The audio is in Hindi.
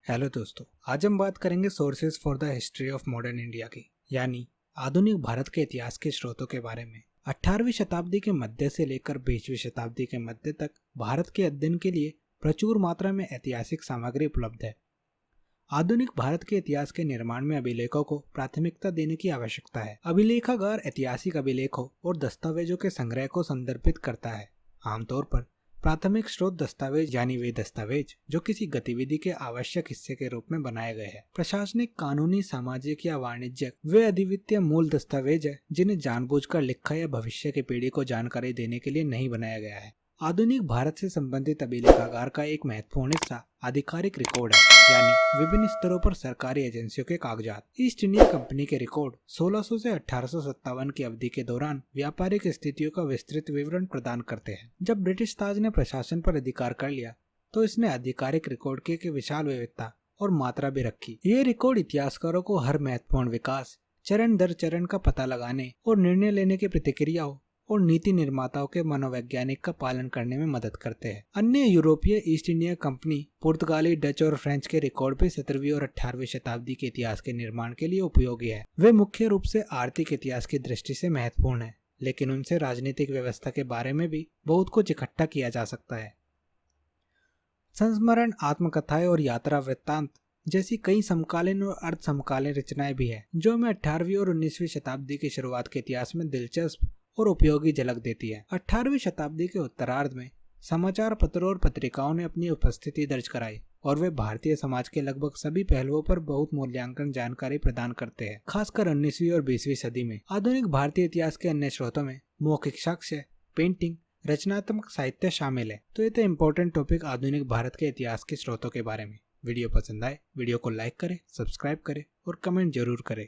हेलो दोस्तों, आज हम बात करेंगे sources for the history of modern India की, यानी आधुनिक भारत के इतिहास के स्रोतों के बारे में। 18वीं शताब्दी के मध्य से लेकर 20वीं शताब्दी के मध्य तक भारत के अध्ययन के लिए प्रचुर मात्रा में ऐतिहासिक सामग्री उपलब्ध है। आधुनिक भारत के इतिहास के निर्माण में अभिलेखों को प्राथमिकता देने की आवश्यकता है। अभिलेखागार ऐतिहासिक अभिलेखों और दस्तावेजों के संग्रह को संदर्भित करता है। आमतौर पर प्राथमिक स्रोत दस्तावेज यानी वे दस्तावेज जो किसी गतिविधि के आवश्यक हिस्से के रूप में बनाए गए हैं। प्रशासनिक, कानूनी, सामाजिक या वाणिज्यिक वे अद्वितीय मूल दस्तावेज है जिन्हें जानबूझकर लिखा या भविष्य की पीढ़ी को जानकारी देने के लिए नहीं बनाया गया है। आधुनिक भारत से संबंधित अभिलेखागार का एक महत्वपूर्ण हिस्सा आधिकारिक रिकॉर्ड है, यानी विभिन्न स्तरों पर सरकारी एजेंसियों के कागजात। ईस्ट इंडिया कंपनी के रिकॉर्ड 1600 से 1857 की अवधि के दौरान व्यापारिक स्थितियों का विस्तृत विवरण प्रदान करते हैं। जब ब्रिटिश ताज ने प्रशासन पर अधिकार कर लिया तो इसने आधिकारिक रिकॉर्ड की विशाल विविधता और मात्रा भी रखी। ये रिकॉर्ड इतिहासकारों को हर महत्वपूर्ण विकास, चरण दर चरण का पता लगाने और निर्णय लेने की प्रतिक्रियाओं और नीति निर्माताओं के मनोवैज्ञानिक का पालन करने में मदद करते हैं। अन्य यूरोपीय, ईस्ट इंडिया कंपनी, पुर्तगाली, डच और फ्रेंच के रिकॉर्ड भी 17वीं और 18वीं शताब्दी के इतिहास के निर्माण के लिए उपयोगी है। वे मुख्य रूप से आर्थिक इतिहास की दृष्टि से महत्वपूर्ण है, लेकिन उनसे राजनीतिक व्यवस्था के बारे में भी बहुत कुछ इकट्ठा किया जा सकता है। संस्मरण, आत्मकथाएं और यात्रा वृत्तांत जैसी कई समकालीन और अर्ध समकालीन रचनाएं भी है जो हमें 18वीं और 19वीं शताब्दी की शुरुआत के इतिहास में दिलचस्प और उपयोगी झलक देती है। 18वीं शताब्दी के उत्तरार्ध में समाचार पत्रों और पत्रिकाओं ने अपनी उपस्थिति दर्ज कराई और वे भारतीय समाज के लगभग सभी पहलुओं पर बहुत मूल्यांकन जानकारी प्रदान करते हैं। खासकर 19वीं और 20वीं सदी में आधुनिक भारतीय इतिहास के अन्य स्रोतों में मौखिक साक्ष्य, पेंटिंग, रचनात्मक साहित्य शामिल है। तो ये थे इम्पोर्टेंट टॉपिक आधुनिक भारत के इतिहास के स्रोतों के बारे में। वीडियो पसंद आए वीडियो को लाइक करें, सब्सक्राइब करें और कमेंट जरूर करें।